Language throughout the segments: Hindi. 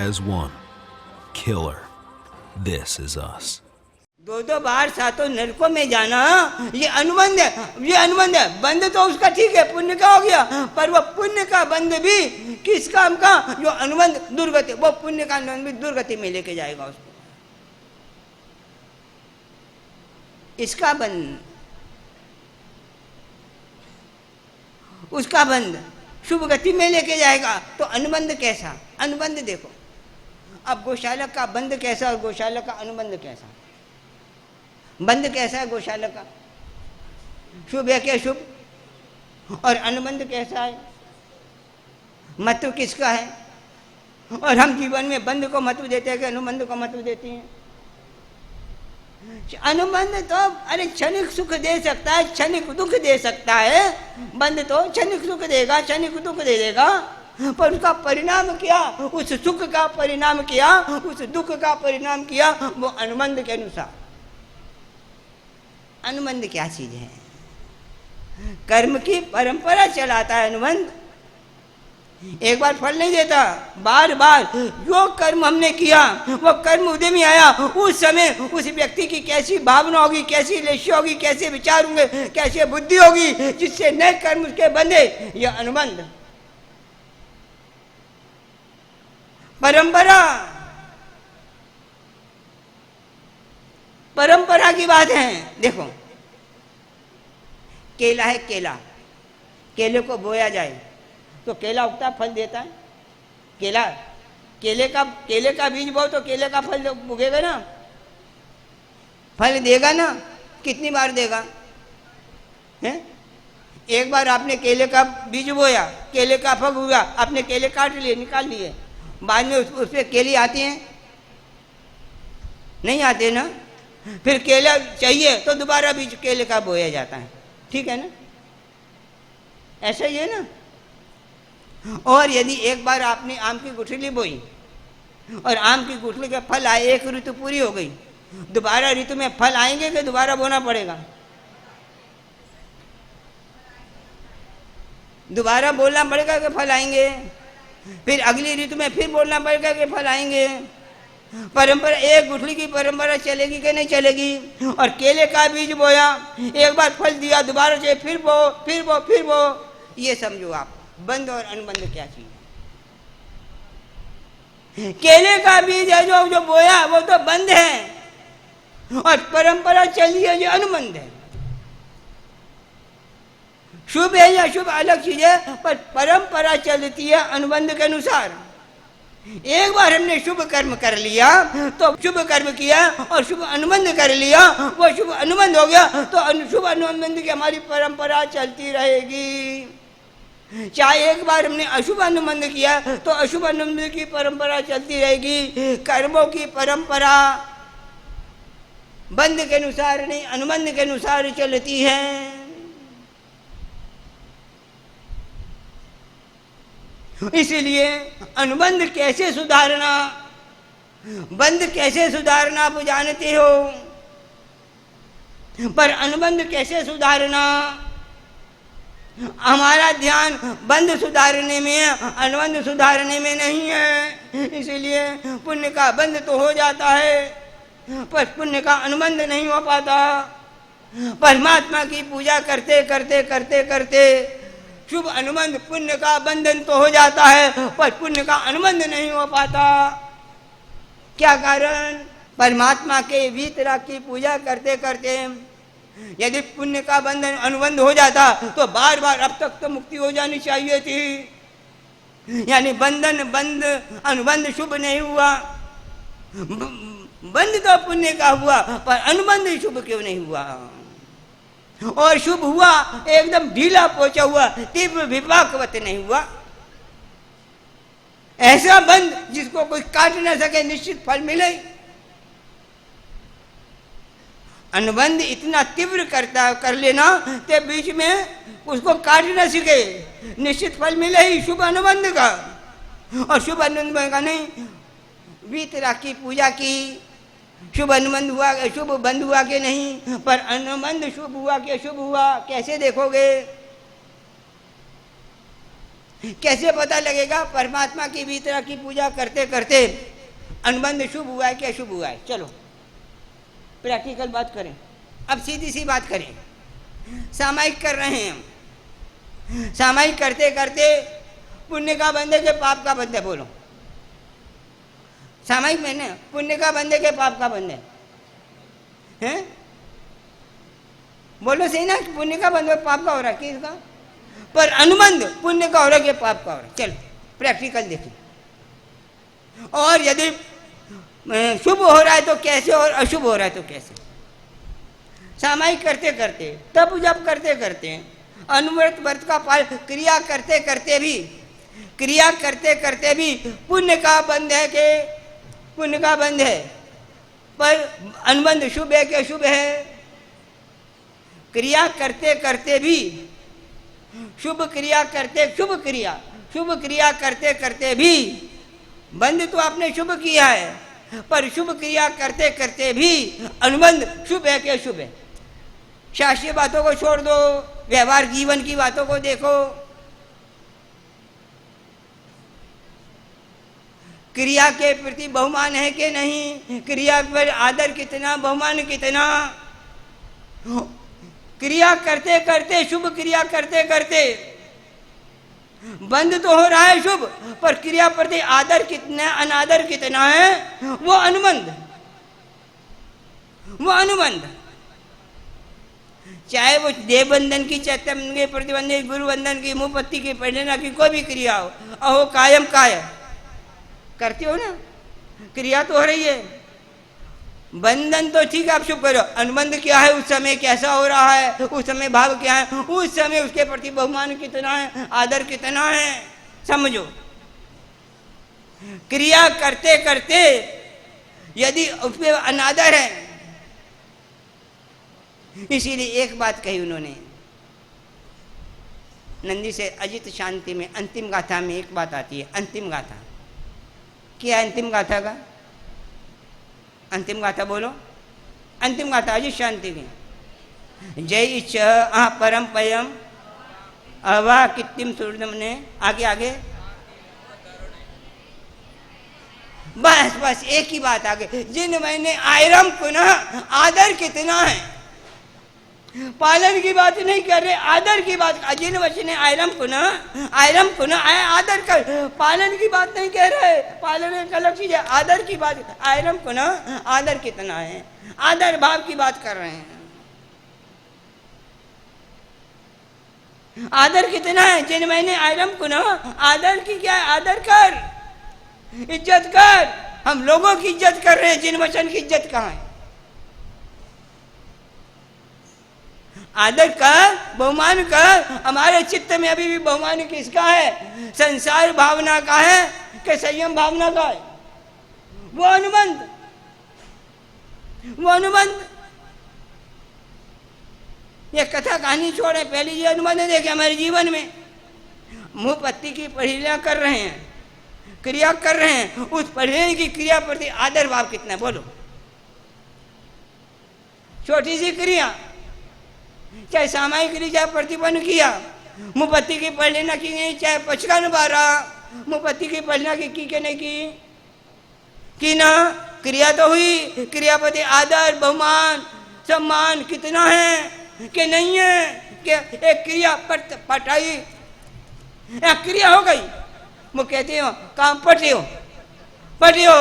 as one. Killer. This is us. दो बार सातों नरकों में जाना, ये अनुबंध है, ये अनुबंध है। बंध तो उसका ठीक है, पुण्य का हो गया, पर वो पुण्य का बंध भी किस काम का? जो अनुबंध दुर्गति, वो पुण्य का अनुबंध भी दुर्गति में लेके जाएगा उसको। इसका बंध, उसका बंध शुभ गति में लेके जाएगा। तो अनुबंध कैसा? अनुबंध देखो, अब गौशाला का बंध कैसा और गौशाला का अनुबंध कैसा? बंध कैसा है गौशाला का? शुभ है क्या? शुभ। और अनुबंध कैसा है? महत्व किसका है? और हम जीवन में बंध को महत्व देते हैं कि अनुबंध को महत्व देते हैं? अनुबंध तो अरे क्षणिक सुख दे सकता है, क्षणिक दुख दे सकता है। बंध तो क्षणिक सुख देगा, क्षणिक दुख दे देगा, पर उसका परिणाम क्या? उस सुख का परिणाम क्या, उस दुख का परिणाम क्या, वो अनुबंध के अनुसार। अनुबंध क्या चीज है? कर्म की परंपरा चलाता है अनुबंध। एक बार फल नहीं देता, बार बार जो कर्म हमने किया वो कर्म उदय में आया, उस समय उस व्यक्ति की कैसी भावना होगी, कैसी लक्ष्य होगी, कैसे विचार होंगे, कैसे बुद्धि होगी, जिससे नए कर्म उसके बंधे। यह अनुबंध परंपरा, परंपरा की बात है। देखो, केला है, केला, केले को बोया जाए तो केला उगता, फल देता है। केला, केले का बीज बो तो केले का फल उगेगा ना, फल देगा ना। कितनी बार देगा? है? एक बार आपने केले का बीज बोया, केले का फल हुआ, आपने केले काट लिए, निकाल लिए, बाद में उस पर केले आती हैं? नहीं आते ना। फिर केला चाहिए तो दोबारा बीज केले का बोया जाता है, ठीक है ना? ऐसा ही है ना। और यदि एक बार आपने आम की गुठली बोई और आम की गुठली के फल आए, एक ऋतु पूरी हो गई, दोबारा ऋतु में फल आएंगे कि दोबारा बोना पड़ेगा? दोबारा बोलना पड़ेगा कि फल आएंगे। फिर अगली ऋतु में फिर बोलना पड़ेगा कि फल आएंगे। परंपरा, एक गुठली की परंपरा चलेगी कि नहीं चलेगी? और केले का बीज बोया, एक बार फल दिया, दोबारा चाहिए, फिर बो, फिर बो, फिर बो। ये समझो आप, बंध और अनुबंध क्या चीज है। केले का बीज है जो बोया, वो तो बंध है, और परंपरा चली है, जो अनुबंध है। शुभ है या शुभ अलग चीज है, पर परंपरा चलती है अनुबंध के अनुसार। एक बार हमने शुभ कर्म कर लिया तो शुभ कर्म किया और शुभ अनुबंध कर लिया, वो शुभ अनुबंध हो गया, तो शुभ अनुबंध की हमारी परंपरा चलती रहेगी। चाहे एक बार हमने अशुभ अनुबंध किया तो अशुभ अनुबंध की परंपरा चलती रहेगी। कर्मों की परंपरा बंध के अनुसार नहीं, अनुबंध के अनुसार चलती है। इसलिए अनुबंध कैसे सुधारना, बंध कैसे सुधारना आप जानते हो, पर अनुबंध कैसे सुधारना? हमारा ध्यान बंध सुधारने में है, अनुबंध सुधारने में नहीं है। इसलिए पुण्य का बंध तो हो जाता है, पर पुण्य का अनुबंध नहीं हो पाता। परमात्मा की पूजा करते करते करते करते शुभ अनुबंध, पुण्य का बंधन तो हो जाता है, पर पुण्य का अनुबंध नहीं हो पाता। क्या कारण? परमात्मा के वीतराग की पूजा करते करते यदि पुण्य का बंधन अनुबंध हो जाता तो बार बार अब तक तो मुक्ति हो जानी चाहिए थी। यानी बंधन बंध, अनुबंध शुभ नहीं हुआ। बंध तो पुण्य का हुआ, पर अनुबंध शुभ क्यों नहीं हुआ? और शुभ हुआ एकदम ढीला पोचा हुआ, तीव्र विपाकवत नहीं हुआ। ऐसा बंध जिसको कोई काट न सके, निश्चित फल मिले। अनुबंध इतना तीव्र करता कर लेना के बीच में उसको काट न सके, निश्चित फल मिले ही शुभ अनुबंध का। और शुभ अनुबंध का नहीं, वीतराग की पूजा की, शुभ अनुबंध हुआ, शुभ बंध हुआ कि नहीं, पर अनुबंध शुभ हुआ कि शुभ हुआ कैसे देखोगे? कैसे पता लगेगा? परमात्मा की भी तरह की पूजा करते करते अनुबंध शुभ हुआ है कि अशुभ हुआ है। चलो प्रैक्टिकल बात करें, अब सीधी सी बात करें। सामायिक कर रहे हैं हम, सामायिक करते करते पुण्य का बंधे के पाप का बंधे, बोलो सामायिक में ना, पुण्य का बंधे के पाप का बंधे हैं, बोलो सही ना, पुण्य का बंधे पाप का हो रहा है किसका? पर अनुबंध पुण्य का हो रहा है कि पाप का हो रहा है? चलो प्रैक्टिकल देखिए। और यदि शुभ हो रहा है तो कैसे और अशुभ हो रहा है तो कैसे? सामायिक करते करते, तब जब करते करते अनुव्रत व्रत का पालन, क्रिया करते करते भी, क्रिया करते करते भी पुण्य का बंध है कि पुण्य का बंध है, पर अनुबंध शुभ है कि अशुभ है? क्रिया करते करते भी शुभ क्रिया करते, शुभ क्रिया करते करते भी बंध तो आपने शुभ किया है, पर शुभ क्रिया करते करते भी अनुबंध शुभ है कि अशुभ है? शास्त्रीय बातों को छोड़ दो, व्यवहार जीवन की बातों को देखो। क्रिया के प्रति बहुमान है कि नहीं? क्रिया पर आदर कितना, बहुमान कितना? क्रिया करते करते, शुभ क्रिया करते करते बंद तो हो रहा है शुभ, पर क्रिया प्रति आदर कितना, अनादर कितना है? वो अनुबंध, वो अनुबंध। चाहे वो देव बंधन की, चैतन्य के प्रतिबंधित, गुरु बंधन की, मुंह पत्ती की, प्रेरणा की, कोई भी क्रिया हो, अहो कायम काय करते हो ना, क्रिया तो हो रही है। बंधन तो ठीक है, आप शुभ करो, अनुबंध क्या है, उस समय कैसा हो रहा है, उस समय भाव क्या है, उस समय उसके प्रति बहुमान कितना है, आदर कितना है, समझो। क्रिया करते करते यदि उस पर अनादर है, इसीलिए एक बात कही उन्होंने नंदी से अजित शांति में, अंतिम गाथा में एक बात आती है, अंतिम गाथा। क्या है अंतिम गाथा का? अंतिम गाथा बोलो, अंतिम गाथा अजित शांति की। जय इच्छ आ परम पयम अवा कित्तिम सूर्यम ने, आगे आगे, बस बस एक ही बात आगे। जिन मैंने आयरम पुनः, आदर कितना है, पालन की बात नहीं कर रहे, आदर की बात। जिन वचने आयरम पुनः, आयरम पुनः आदर कर, पालन की बात नहीं कह रहे, पालन एक अलग चीज है, आदर की बात। आयरम पुनः आदर कितना है, आदर भाव की बात कर रहे हैं। आदर कितना है? जिन मैंने आयरम पुनः, आदर की क्या है? आदर कर, इज्जत कर। हम लोगों की इज्जत कर रहे हैं, जिन वचन की इज्जत कहाँ है? आदर कर, बहुमान कर। हमारे चित्त में अभी भी बहुमान किसका है? संसार भावना का है कि संयम भावना का है? वो अनुबंध, वो अनुबंध। ये कथा कहानी छोड़े, पहले ये अनुबंध देखे हमारे जीवन में। मुंह पत्ती की परिक्रिया कर रहे हैं, क्रिया कर रहे हैं, उस परिक्रिया की क्रिया प्रति आदर भाव कितना है? बोलो। छोटी सी क्रिया, चाहे सामायिक क्रिया, चाहे प्रतिपन्न किया, मुपत्ति की परिक्रिया की नहीं, चाहे पचका निभारा, मुपत्ति की परिक्रिया की कि नहीं की ना, क्रिया तो हुई। क्रिया प्रति आदर, बहुमान, सम्मान कितना है कि नहीं है? कि एक क्रिया पटाई, एक क्रिया हो गई, वो कहते हो काम पटियो, पटियो,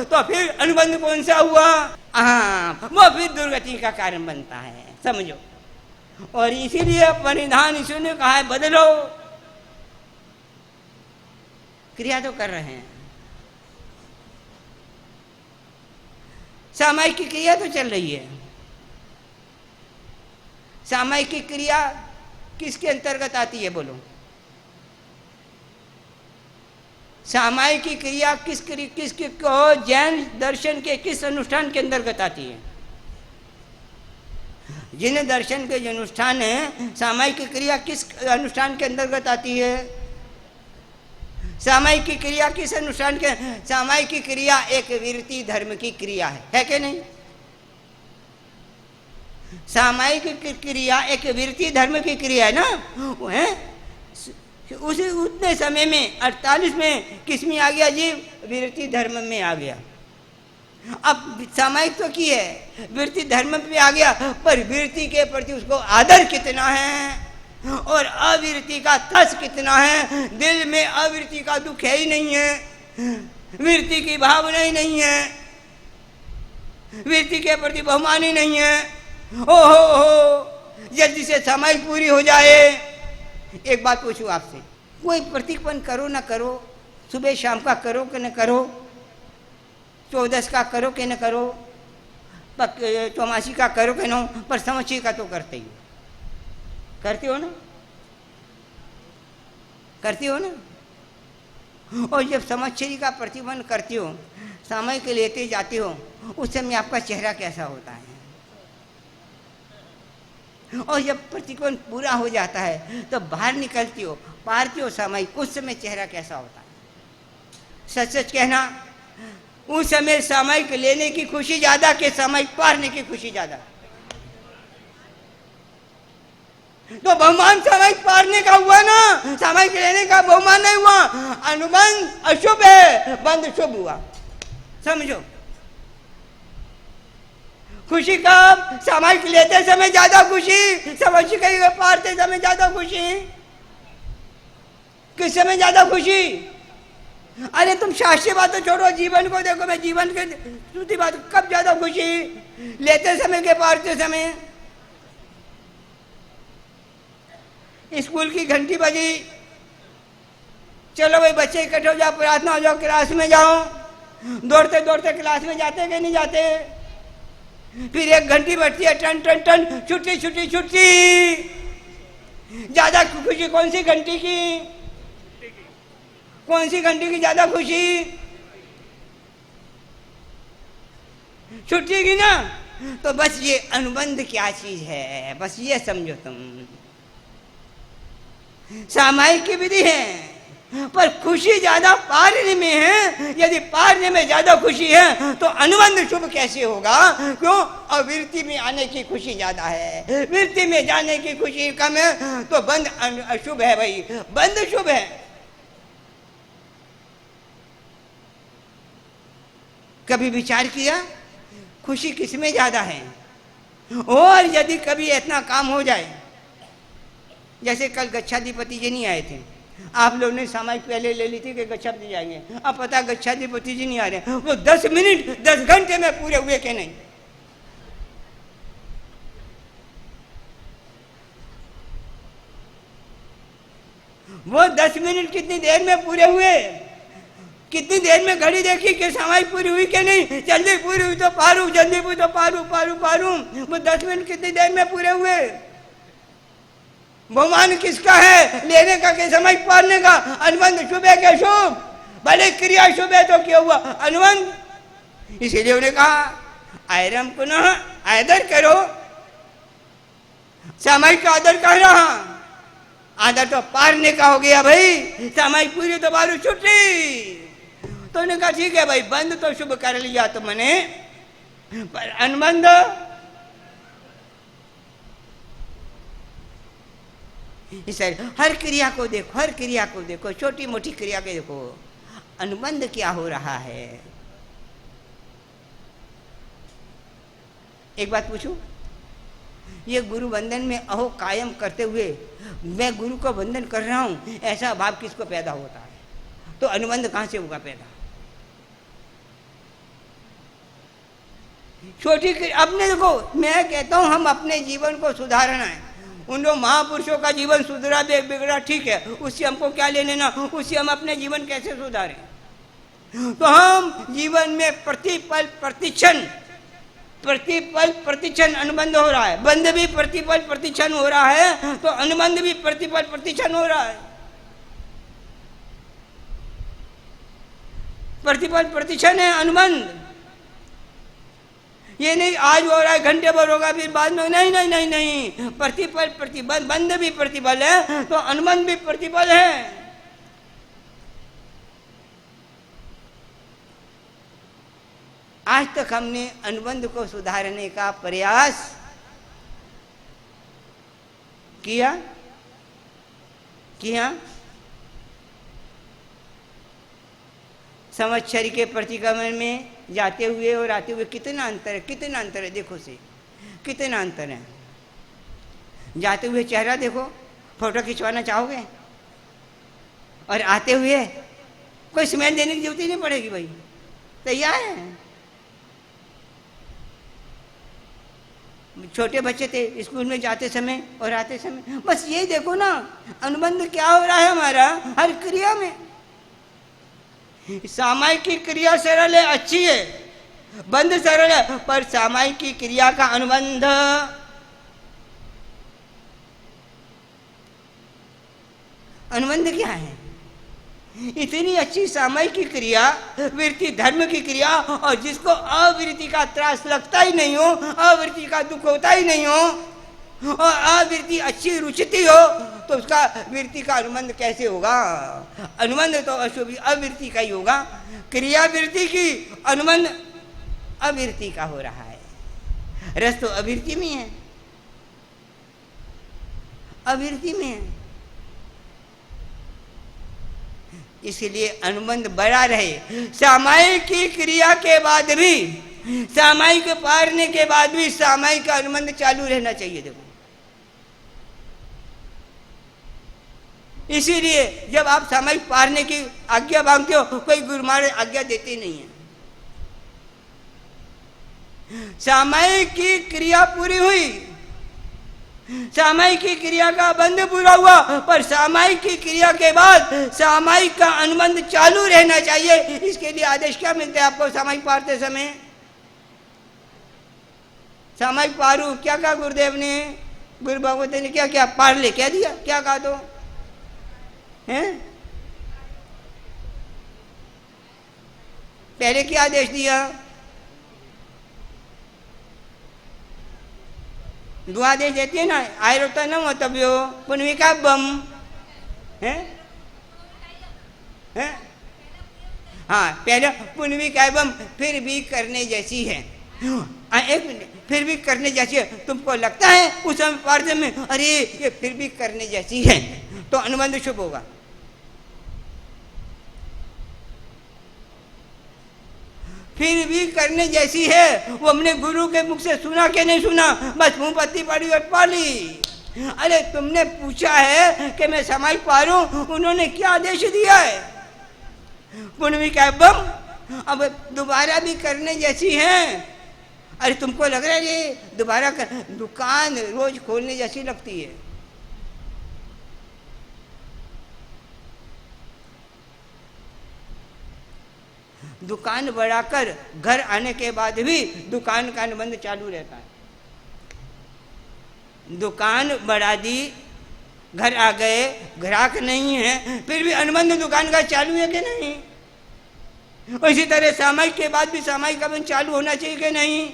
तो फिर अनुबंध कौन सा हुआ? हाँ, वो फिर दुर्गति का कारण बनता है, समझो। और इसीलिए परिधान ईश्वर ने कहा है बदलो। क्रिया तो कर रहे हैं, सामायिक की क्रिया तो चल रही है। सामायिक की क्रिया किसके अंतर्गत आती है? बोलो। सामायिक की क्रिया किसके को जैन दर्शन के किस अनुष्ठान के अंतर्गत आती है? जिन दर्शन के जो अनुष्ठान है, सामायिक की क्रिया किस अनुष्ठान के अंतर्गत आती है? सामायिक की क्रिया किस अनुष्ठान के? सामायिक की क्रिया एक विरति धर्म की क्रिया है कि नहीं? सामायिक की क्रिया एक विरति धर्म की क्रिया है ना, वो है उसी उतने समय में 48 में किसमें आ गया जीव? विरक्ति धर्म में आ गया। अब सामायिक तो की है, विरक्ति धर्म पे आ गया, पर विरक्ति के प्रति उसको आदर कितना है और अविरति का तस कितना है। दिल में अविरति का दुख है ही नहीं है, विरक्ति की भावना ही नहीं है, विरक्ति के प्रति बहुमान ही नहीं है। हो जल्दी से समय पूरी हो जाए। एक बात पूछूं आपसे, कोई प्रतिपन्न करो ना करो, सुबह शाम का करो कि न करो, 14 का करो कि न करो, 84 का करो कि न हो, पर समझी का तो करते ही करते हो ना, करती हो ना। और जब समच्छेदी का प्रतिबंध करती हो, सामयिक लेते जाते हो, उस समय आपका चेहरा कैसा होता है? और जब प्रतिबंध पूरा हो जाता है तो बाहर निकलती हो, पारती हो सामयिक, उस समय चेहरा कैसा होता है? सच सच कहना, उस समय सामयिक लेने की खुशी ज्यादा कि सामयिक पारने की खुशी ज्यादा? तो बहुमान सामयिक पारने का हुआ ना, सामयिक लेने का बहुमान नहीं हुआ। अनुबंध अशुभ है, बंध शुभ हुआ, समझो। खुशी कब? सामयिक लेते समय ज्यादा खुशी, सामयिक पारते समय ज्यादा खुशी। किस समय ज्यादा खुशी? अरे तुम शास्त्रीय बात तो छोड़ो, जीवन को देखो। मैं जीवन के श्रुति बात, कब ज्यादा खुशी? लेते समय के पारते समय। स्कूल की घंटी बजी, चलो भाई बच्चे इकट्ठे हो जाओ, प्रार्थना हो जाओ, क्लास में जाओ। दौड़ते दौड़ते क्लास में जाते कि नहीं जाते? फिर एक घंटी बजती है, टन टन टन, छुट्टी छुट्टी छुट्टी। ज्यादा खुशी कौन सी घंटी की? कौन सी घंटी की ज्यादा खुशी? छुट्टी की ना। तो बस ये अनुबंध क्या चीज है, बस ये समझो तुम। सामायिक की विधि है, पर खुशी ज्यादा पारने में है। यदि पारने में ज्यादा खुशी है तो अनुबंध शुभ कैसे होगा? क्यों? और वृत्ति में आने की खुशी ज्यादा है, वृत्ति में जाने की खुशी कम है, तो बंध अशुभ है भाई, बंध शुभ है। कभी विचार किया खुशी किसमें ज्यादा है? और यदि कभी इतना काम हो जाए, जैसे कल गच्छाधिपति जी नहीं आए थे, आप लोगों ने सामायिक पहले ले ली थी कि गच्छाधिपति जाएंगे, अब पता गच्छाधिपति जी नहीं आ रहे, वो 10 मिनट 10 घंटे में पूरे हुए कि नहीं? वो 10 मिनट कितनी देर में पूरे हुए? कितनी देर में घड़ी देखी कि सामायिक पूरी हुई कि नहीं? जल्दी पूरी हुई तो पारू, जल्दी पूरी तो पारू पारू पारू। वो 10 मिनट कितनी देर में पूरे हुए? बहुमान किसका है? लेने का कि समय पालने का? अनुबंध शुभ है क्या शुभ? भले क्रिया शुभ है तो क्या हुआ? अनुबंध। इसीलिए उन्हें कहा आयरम पुनः आदर करो। सामायिक का आदर कर रहा, आदर तो पारने का हो गया भाई। सामायिक पूरी तो बारू छुट्टी। तो उन्हें कहा ठीक है भाई, बंद तो शुभ कर लिया तो मैंने, पर अनुबंध इसे हर क्रिया को देखो, हर क्रिया को देखो, छोटी मोटी क्रिया को देखो, अनुबंध क्या हो रहा है। एक बात पूछूं, ये गुरु वंदन में अहो कायम करते हुए मैं गुरु को वंदन कर रहा हूं, ऐसा भाव किसको पैदा होता है? तो अनुबंध कहां से होगा पैदा? छोटी अपने देखो, मैं कहता हूं हम अपने जीवन को सुधारना है। उन लोग महापुरुषों का जीवन सुधरा दे बिगड़ा ठीक है, उससे हमको क्या लेने ना, उससे हम अपने जीवन कैसे सुधारें? तो हम जीवन में प्रतिपल प्रतिक्षण अनुबंध हो रहा है, बंध भी प्रतिपल प्रतिक्षण हो रहा है, तो अनुबंध भी प्रतिपल प्रतिक्षण हो रहा है। प्रतिपल प्रतिक्षण है अनुबंध। ये नहीं आज हो रहा है घंटे भर होगा फिर बाद में, नहीं नहीं नहीं नहीं, प्रतिपल प्रतिबल, बंध भी प्रतिबल है तो अनुबंध भी प्रतिबल है। आज तक हमने अनुबंध को सुधारने का प्रयास किया? संवत्सरी के प्रतिक्रमण में जाते हुए और आते हुए कितना अंतर है, कितना अंतर है, देखो से कितना अंतर है। जाते हुए चेहरा देखो, फोटो खिंचवाना चाहोगे, और आते हुए कोई स्मेल देने की जरूरत ही नहीं पड़ेगी, भाई तैयार है। छोटे बच्चे थे स्कूल में जाते समय और आते समय, बस यही देखो ना अनुबंध क्या हो रहा है हमारा हर क्रिया में। सामायिक की क्रिया सरल है, अच्छी है, बंध सरल है, पर सामायिक की क्रिया का अनुबंध अनुबंध क्या है? इतनी अच्छी सामायिक की क्रिया, वृत्ति धर्म की क्रिया, और जिसको अवृत्ति का त्रास लगता ही नहीं हो, अवृत्ति का दुख होता ही नहीं हो, और अवृत्ति अच्छी रुचती हो, तो उसका वृत्ति का अनुबंध कैसे होगा? अनुबंध तो अशुभ अवृत्ति का ही होगा। क्रिया वृत्ति की, अनुबंध अवृत्ति का हो रहा है। रस तो अवृत्ति में है, अवृत्ति में है, इसलिए अनुबंध बड़ा रहे। सामायिक की क्रिया के बाद भी, सामायिक पारने के बाद भी सामायिक का अनुबंध चालू रहना चाहिए। देखो इसीलिए जब आप सामायिक पारने की आज्ञा मांगते हो, कोई गुरु महाराज आज्ञा देते नहीं है। सामायिक की क्रिया पूरी हुई, सामायिक की क्रिया का बंध पूरा हुआ, पर सामायिक की क्रिया के बाद सामायिक का अनुबंध चालू रहना चाहिए। इसके लिए आदेश क्या मिलते हैं आपको सामायिक पारते समय? सामायिक पारू, क्या कहा गुरुदेव ने, गुरु भगवती ने क्या क्या पार ले क्या दिया, क्या कहा तो हैं? पहले क्या आदेश दिया? दुआ दे देती है ना, आयरोता न मतब्यो पुनविका बम है, हाँ पहले पुनविका बम, फिर भी करने जैसी है। एक मिनट, फिर भी करने जैसी है, तुमको लगता है उस समय पार्थ में अरे ये फिर भी करने जैसी है, तो अनुबंध शुभ होगा। फिर भी करने जैसी है, वो हमने गुरु के मुख से सुना कि नहीं सुना, बस मुंह पत्ती पड़ी और पाली। अरे तुमने पूछा है कि मैं समाई पारूं, उन्होंने क्या आदेश दिया है? पुण्य का बम, अब दोबारा भी करने जैसी है। अरे तुमको लग रहा है ये दोबारा दुकान रोज खोलने जैसी लगती है। दुकान बढ़ाकर घर आने के बाद भी दुकान का अनुबंध चालू रहता है। दुकान बढ़ा दी, घर आ गए, ग्राहक नहीं है, फिर भी अनुबंध दुकान का चालू है कि नहीं? इसी तरह सामायिक के बाद भी सामायिक का अनुबंध चालू होना चाहिए कि नहीं?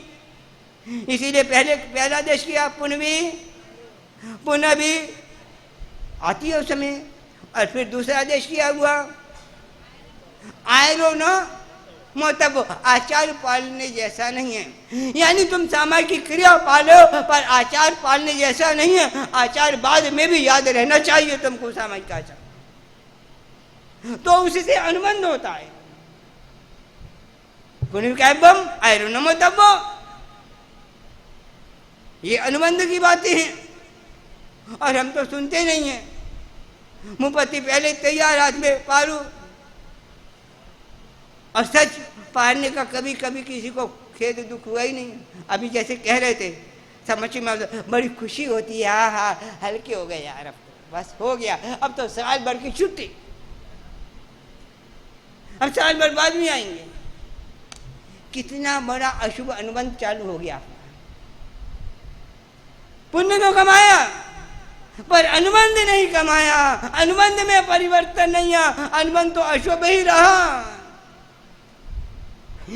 इसीलिए पहला देश किया पुनः भी आती है उस समय, और फिर दूसरा देश किया हुआ आयरो न मतलब आचार पालने जैसा नहीं है। यानी तुम सामायिक की क्रिया पालो पर आचार पालने जैसा नहीं है। आचार बाद में भी याद रहना चाहिए तुमको, सामायिक का आचार, तो उसी से अनुबंध होता है। पुण्यम आयरो तब ये अनुबंध की बातें हैं, और हम तो सुनते नहीं है। मुपत्ति पहले तैयार, हाथ में पारू, और सच पारने का कभी कभी किसी को खेद दुख हुआ ही नहीं। अभी जैसे कह रहे थे समझ में बड़ी खुशी होती है, हाँ हाँ हल्के हो गए यार, अब तो बस हो गया, अब तो साल भर की छुट्टी, अब साल भर बाद में आएंगे। कितना बड़ा अशुभ अनुबंध चालू हो गया। पुण्य तो कमाया पर अनुबंध नहीं कमाया, अनुबंध में परिवर्तन नहीं आया, अनुबंध तो अशुभ ही रहा।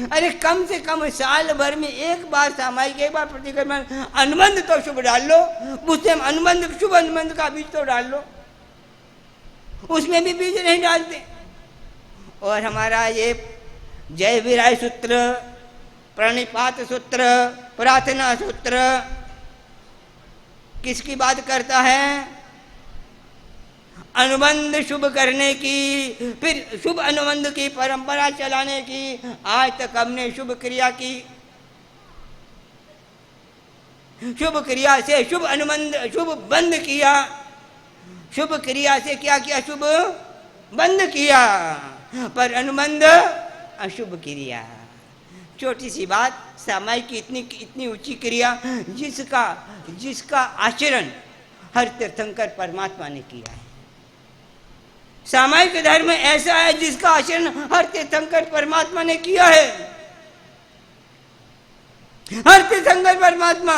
अरे कम से कम साल भर में एक बार सामायिक, एक बार प्रतिक्रमण, अनुबंध तो शुभ डाल लो, उससे अनुबंध शुभ अनुबंध का बीज तो डाल लो, उसमें भी बीज नहीं डालते। और हमारा ये जय विराय सूत्र, प्रणिपात सूत्र, प्रार्थना सूत्र किसकी बात करता है? अनुबंध शुभ करने की, फिर शुभ अनुबंध की परंपरा चलाने की। आज तक हमने शुभ क्रिया की, शुभ क्रिया से शुभ अनुबंध, शुभ बंध किया, शुभ क्रिया से क्या किया, शुभ बंध किया, पर अनुबंध अशुभ क्रिया। छोटी सी बात, सामायिक की इतनी ऊंची क्रिया जिसका आचरण हर तीर्थंकर परमात्मा ने किया है। सामायिक धर्म ऐसा है जिसका आचरण हर तीर्थंकर परमात्मा ने किया है, हर तीर्थंकर परमात्मा,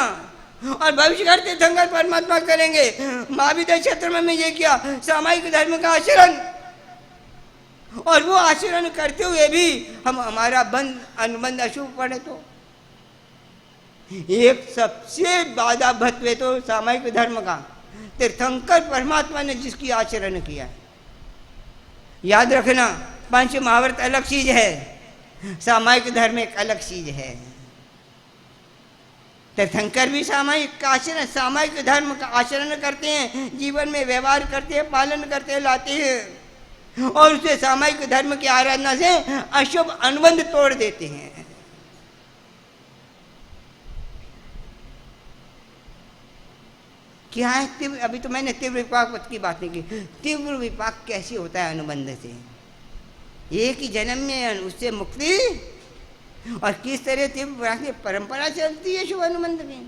और भविष्य हर तीर्थंकर परमात्मा करेंगे। महाविद्या क्षेत्र में ये किया, सामायिक धर्म का आचरण, और वो आचरण करते हुए भी हमारा बंध अनुबंध अशुभ पड़े तो एक सबसे बाधा भत्वे तो सामायिक धर्म का तीर्थंकर परमात्मा ने जिसकी आचरण किया है। याद रखना, पंच महाव्रत अलग चीज है, सामायिक धर्म एक अलग चीज है। तीर्थंकर भी सामायिक आचरण, सामायिक धर्म का आचरण करते हैं, जीवन में व्यवहार करते हैं, पालन करते हैं, लाते हैं, और उसे सामायिक धर्म की आराधना से अशुभ अनुबंध तोड़ देते हैं। क्या है तीव्र, अभी तो मैंने तीव्र विपाक की बातें की। तीव्र विपाक कैसे होता है अनुबंध से? एक ही जन्म में उससे मुक्ति, और किस तरह तीव्र परंपरा चलती है शुभ अनुबंध में।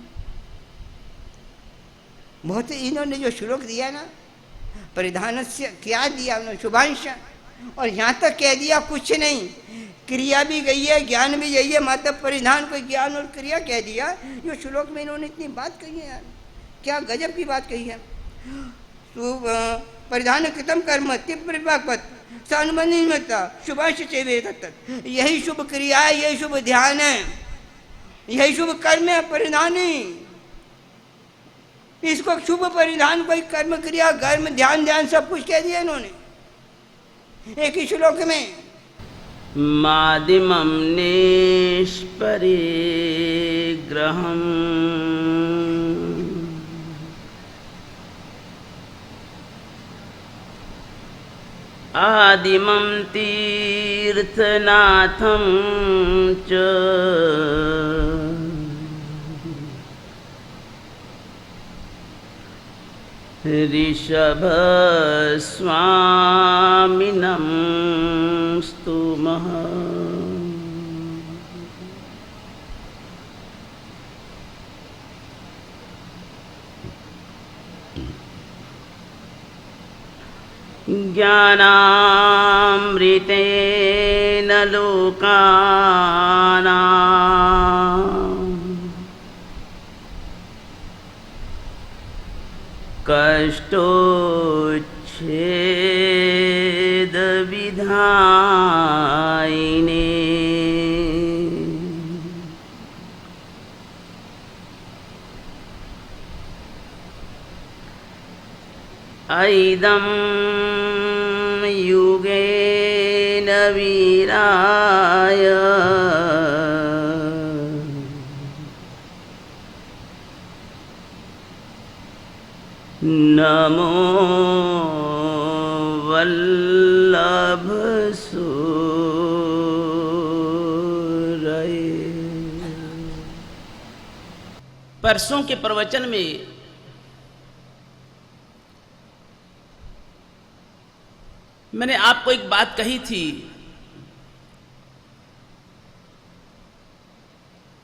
बहुत इन्होंने जो श्लोक दिया ना, परिधान से क्या दिया उन्होंने, शुभांश, और यहाँ तक कह दिया कुछ नहीं, क्रिया भी गई है, ज्ञान भी गई है, मात्र परिधान को ज्ञान और क्रिया कह दिया। जो श्लोक में इन्होंने इतनी बात कही है यार, क्या गजब की बात कही है। परिधान कृतम कर्म तीव्र विपाक अनुबंधता शुभांश चेवे तत्त, यही शुभ क्रिया है, यही शुभ ध्यान है, यही शुभ कर्म है परिधानी। इसको शुभ परिधान कोई कर्म क्रिया कर्म ध्यान ध्यान सब कुछ कह दिया इन्होंने एक ही श्लोक में। मादिमं निष्परिग्रहम् आदिमं तीर्थनाथं च ऋषभस्वामिनं स्तुमः। ज्ञानामृतेन लोकानां कष्टोच्छेदविधायिने ऐदं युगेन वीराय नमो वल्लभसूरये। परसों के प्रवचन में मैंने आपको एक बात कही थी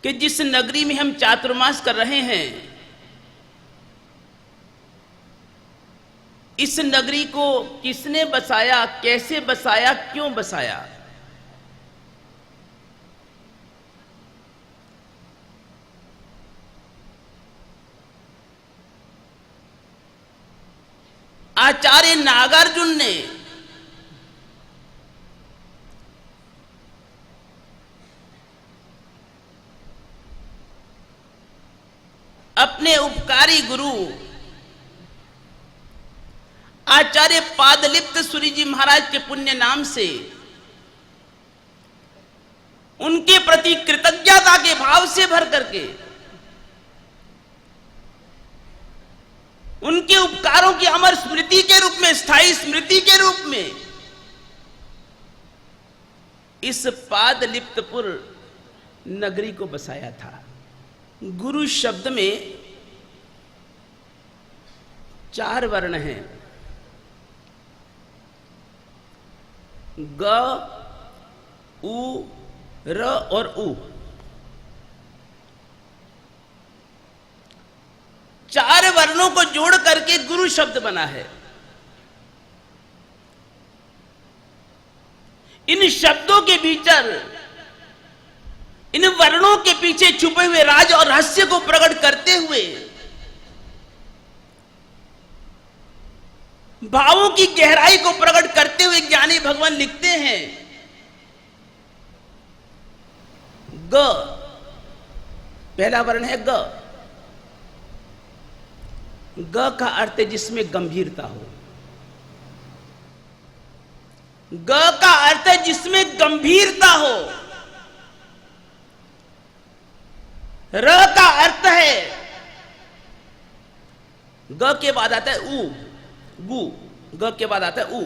कि जिस नगरी में हम चातुर्मास कर रहे हैं, इस नगरी को किसने बसाया, कैसे बसाया, क्यों बसाया? आचार्य नागार्जुन ने अपने उपकारी गुरु आचार्य पादलिप्त सूरी जी महाराज के पुण्य नाम से उनके प्रति कृतज्ञता के भाव से भर करके उनके उपकारों की अमर स्मृति के रूप में, स्थायी स्मृति के रूप में इस पादलिप्तपुर नगरी को बसाया था। गुरु शब्द में 4 वर्ण हैं, ग, उ, र और उ। 4 वर्णों को जोड़ करके गुरु शब्द बना है। इन शब्दों के भीतर, इन वर्णों के पीछे छुपे हुए राज और रहस्य को प्रकट करते हुए भावों की गहराई को प्रकट करते हुए ज्ञानी भगवान लिखते हैं, ग, पहला वर्ण है ग। ग का अर्थ है जिसमें गंभीरता हो। ग का अर्थ है जिसमें गंभीरता हो। र का अर्थ है, ग के बाद आता है उ, गु। ग के बाद आता है उ।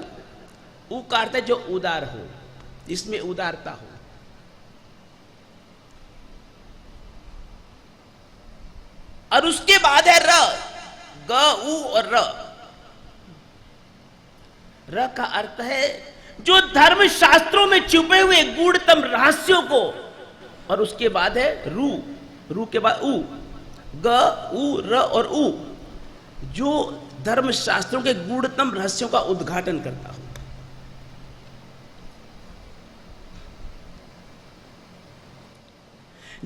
उ का अर्थ है जो उदार हो, जिसमें उदारता हो। और उसके बाद है र, ग, उ और र। र का अर्थ है जो धर्म शास्त्रों में छुपे हुए गूढ़तम रहस्यों को, और उसके बाद है रू, रू के बाद उ, ग, उ, र और उ, जो धर्म शास्त्रों के गूढ़तम रहस्यों का उद्घाटन करता हो।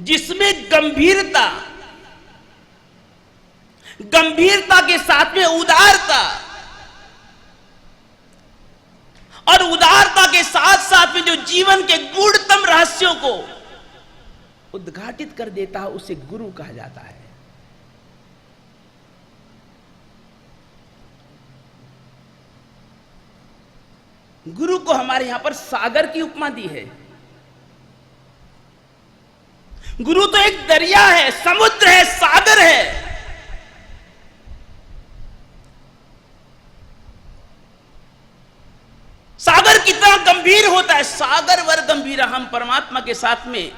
जिसमें गंभीरता, गंभीरता के साथ में उदारता, और उदारता के साथ साथ में जो जीवन के गूढ़तम रहस्यों को उद्घाटित कर देता है, उसे गुरु कहा जाता है। गुरु को हमारे यहां पर सागर की उपमा दी है। गुरु तो एक दरिया है, समुद्र है, सागर है। सागर कितना गंभीर होता है, सागर वर गंभीरा। हम परमात्मा के साथ में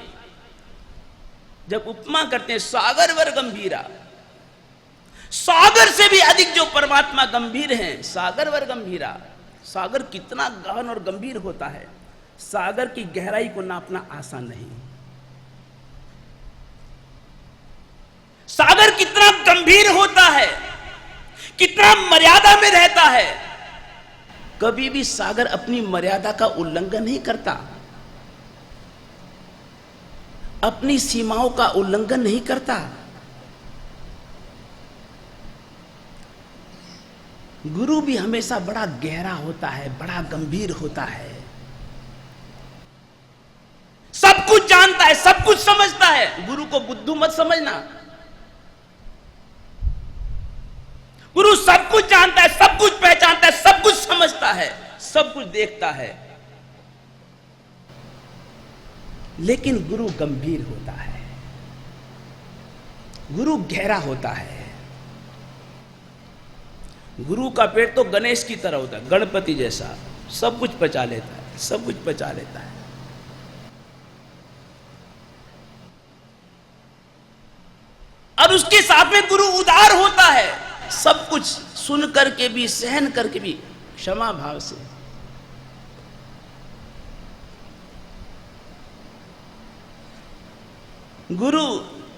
जब उपमा करते हैं, सागर वर गंभीरा, सागर से भी अधिक जो परमात्मा गंभीर हैं, सागर वर गंभीरा। सागर कितना गहन और गंभीर होता है, सागर की गहराई को नापना आसान नहीं। सागर कितना गंभीर होता है, कितना मर्यादा में रहता है। कभी भी सागर अपनी मर्यादा का उल्लंघन नहीं करता, अपनी सीमाओं का उल्लंघन नहीं करता। गुरु भी हमेशा बड़ा गहरा होता है, बड़ा गंभीर होता है, सब कुछ जानता है, सब कुछ समझता है। गुरु को बुद्धू मत समझना। गुरु सब कुछ जानता है, सब कुछ पहचानता है, सब कुछ समझता है, सब कुछ देखता है, लेकिन गुरु गंभीर होता है, गुरु गहरा होता है। गुरु का पेट तो गणेश की तरह होता है, गणपति जैसा, सब कुछ पचा लेता है, सब कुछ पचा लेता है। और उसके साथ में गुरु उदार होता है, सब कुछ सुन करके भी, सहन करके भी, क्षमा भाव से। गुरु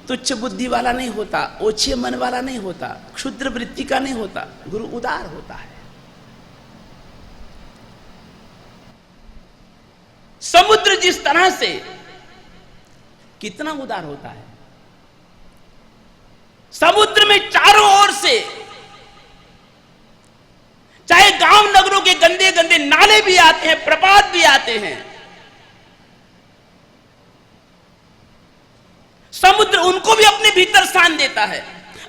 तुच्छ बुद्धि वाला नहीं होता, ओछे मन वाला नहीं होता, क्षुद्र वृत्ति का नहीं होता। गुरु उदार होता है। समुद्र जिस तरह से कितना उदार होता है, समुद्र में चारों ओर से चाहे गांव नगरों के गंदे गंदे नाले भी आते हैं, प्रपात भी आते हैं, समुद्र उनको भी अपने भीतर स्थान देता है,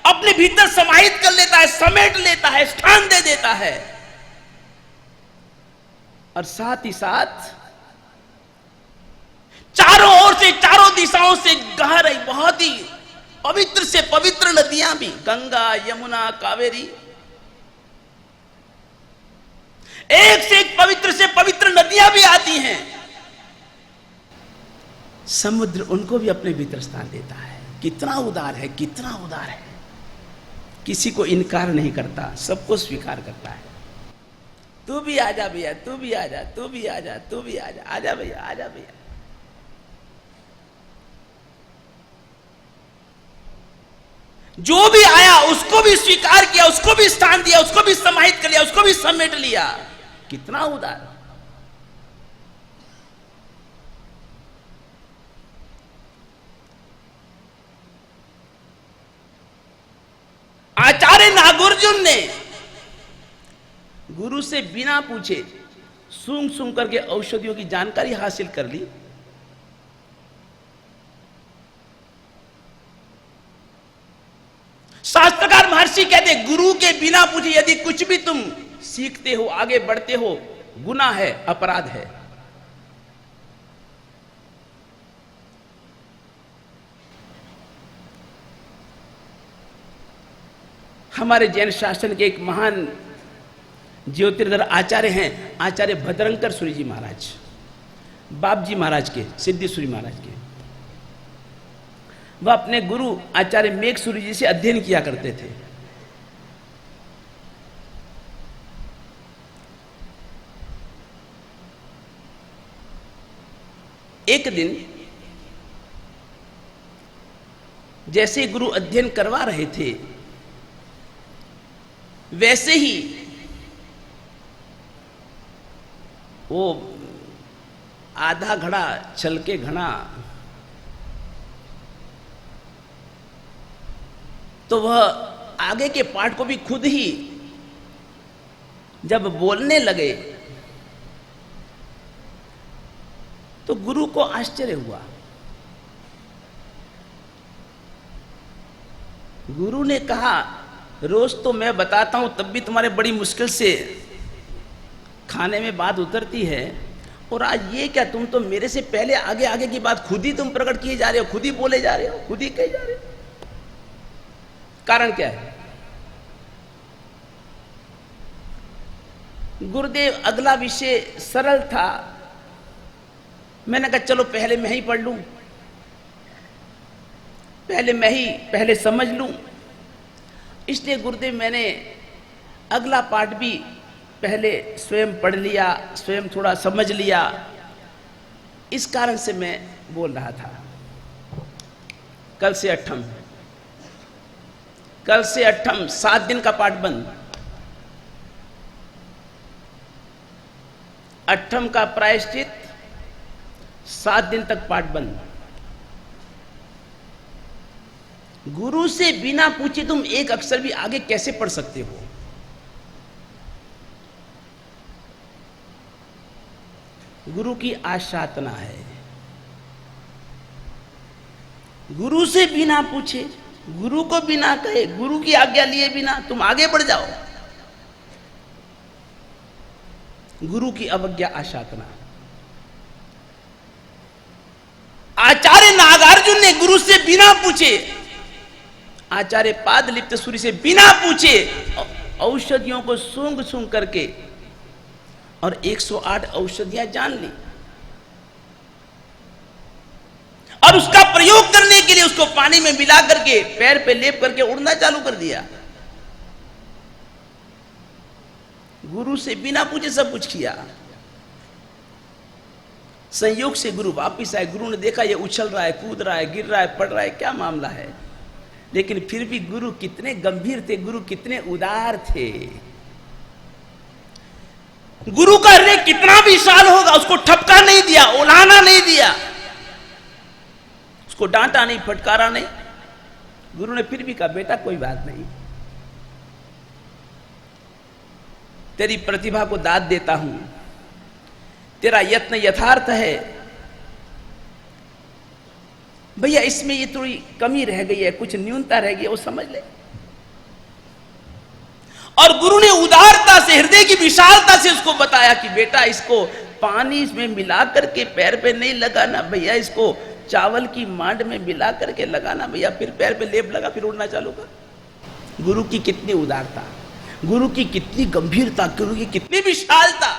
अपने भीतर समाहित कर लेता है, समेट लेता है, स्थान दे देता है। और साथ ही साथ चारों ओर से, चारों दिशाओं से गहराई, बहुत ही पवित्र से पवित्र नदियां भी, गंगा, यमुना, कावेरी, एक से एक पवित्र से पवित्र नदियां भी आती हैं। समुद्र उनको भी अपने भीतर स्थान देता है। कितना उदार है, कितना उदार है। किसी को इनकार नहीं करता, सबको स्वीकार करता है। तू भी आजा भैया, तू भी आजा, तू भी आजा, तू भी आजा, आजा भैया, आजा भैया। जो भी आया उसको भी स्वीकार किया, उसको भी स्थान दिया, उसको भी समाहित कर लिया, उसको भी समेट लिया। कितना उदार। आचार्य नागार्जुन ने गुरु से बिना पूछे सूंघ सूंघ करके औषधियों की जानकारी हासिल कर ली। शास्त्रकार महर्षि कहते गुरु के बिना पूछे यदि कुछ भी तुम सीखते हो, आगे बढ़ते हो, गुनाह है, अपराध है। हमारे जैन शासन के एक महान ज्योतिर्धर आचार्य हैं, आचार्य भद्रंकर सूरी जी महाराज, बाप जी महाराज के, सिद्धेश्वरी महाराज के। वह अपने गुरु आचार्य मेघ सूरी जी से अध्ययन किया करते थे। एक दिन जैसे गुरु अध्ययन करवा रहे थे, वैसे ही वो आधा घड़ा चल के घड़ा, तो वह आगे के पाठ को भी खुद ही जब बोलने लगे तो गुरु को आश्चर्य हुआ। गुरु ने कहा, रोज तो मैं बताता हूं तब भी तुम्हारे बड़ी मुश्किल से खाने में बात उतरती है, और आज ये क्या, तुम तो मेरे से पहले आगे आगे की बात खुद ही तुम प्रकट किए जा रहे हो, खुद ही बोले जा रहे हो, खुद ही कहे जा रहे हो। कारण क्या है? गुरुदेव अगला विषय सरल था, मैंने कहा चलो पहले मैं ही पढ़ लूं, पहले समझ लूं। इसलिए गुरुदेव मैंने अगला पाठ भी पहले स्वयं पढ़ लिया, स्वयं थोड़ा समझ लिया। इस कारण से मैं बोल रहा था। कल से अठम 7 दिन का पाठ बंद। अठम का प्रायश्चित, 7 दिन तक पाठ बंद। गुरु से बिना पूछे तुम एक अक्षर भी आगे कैसे पढ़ सकते हो? गुरु की आशातना है। गुरु से बिना पूछे, गुरु को बिना कहे, गुरु की आज्ञा लिए बिना तुम आगे बढ़ जाओ। गुरु की अवज्ञा, आशातना। आचार्य नागार्जुन ने गुरु से बिना पूछे, आचार्य पादलिप्त सूरी से बिना पूछे औषधियों को सूंघ सूंघ करके और 108 औषधियां जान ली, और उसका प्रयोग करने के लिए उसको पानी में मिला करके पैर पे लेप करके उड़ना चालू कर दिया। गुरु से बिना पूछे सब कुछ किया। संयोग से गुरु वापिस आए। गुरु ने देखा ये उछल रहा है, कूद रहा है, गिर रहा है, पड़ रहा है, क्या मामला है? लेकिन फिर भी गुरु कितने गंभीर थे, गुरु कितने उदार थे। गुरु का हृदय कितना विशाल होगा, उसको ठपका नहीं दिया, उलाहना नहीं दिया, उसको डांटा नहीं, फटकारा नहीं। गुरु ने फिर भी कहा, बेटा कोई बात नहीं, तेरी प्रतिभा को दाद देता हूं, तेरा यत्न यथार्थ है, भैया इसमें ये थोड़ी कमी रह गई है, कुछ न्यूनता रह गई है, वो समझ ले। और गुरु ने उदारता से, हृदय की विशालता से उसको बताया कि बेटा इसको पानी में मिला करके पैर पे नहीं लगाना भैया, इसको चावल की मांड में मिला करके लगाना भैया, फिर पैर पे लेप लगा, फिर उड़ना चालू कर। गुरु की कितनी उदारता। गुरु की कितनी गंभीरता, गुरु की कितनी विशालता।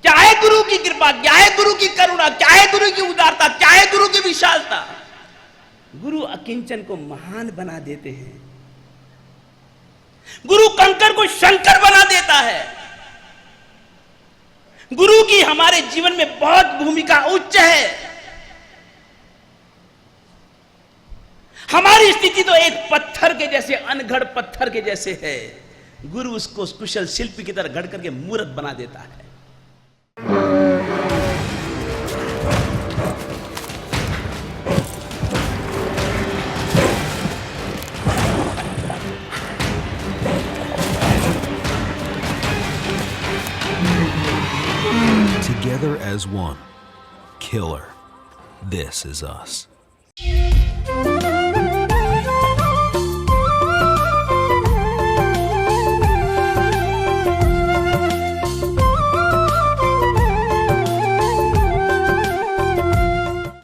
क्या है गुरु की कृपा, क्या है गुरु की करुणा, क्या है गुरु की उदारता, क्या है गुरु की विशालता। गुरु अकिंचन को महान बना देते हैं। गुरु कंकर को शंकर बना देता है। गुरु की हमारे जीवन में बहुत भूमिका उच्च है। हमारी स्थिति तो एक पत्थर के जैसे, अनगढ़ पत्थर के जैसे है। गुरु उसको कुशल शिल्पी की तरह गढ़ करके मूर्त बना देता है। Together as one. Killer. This is us.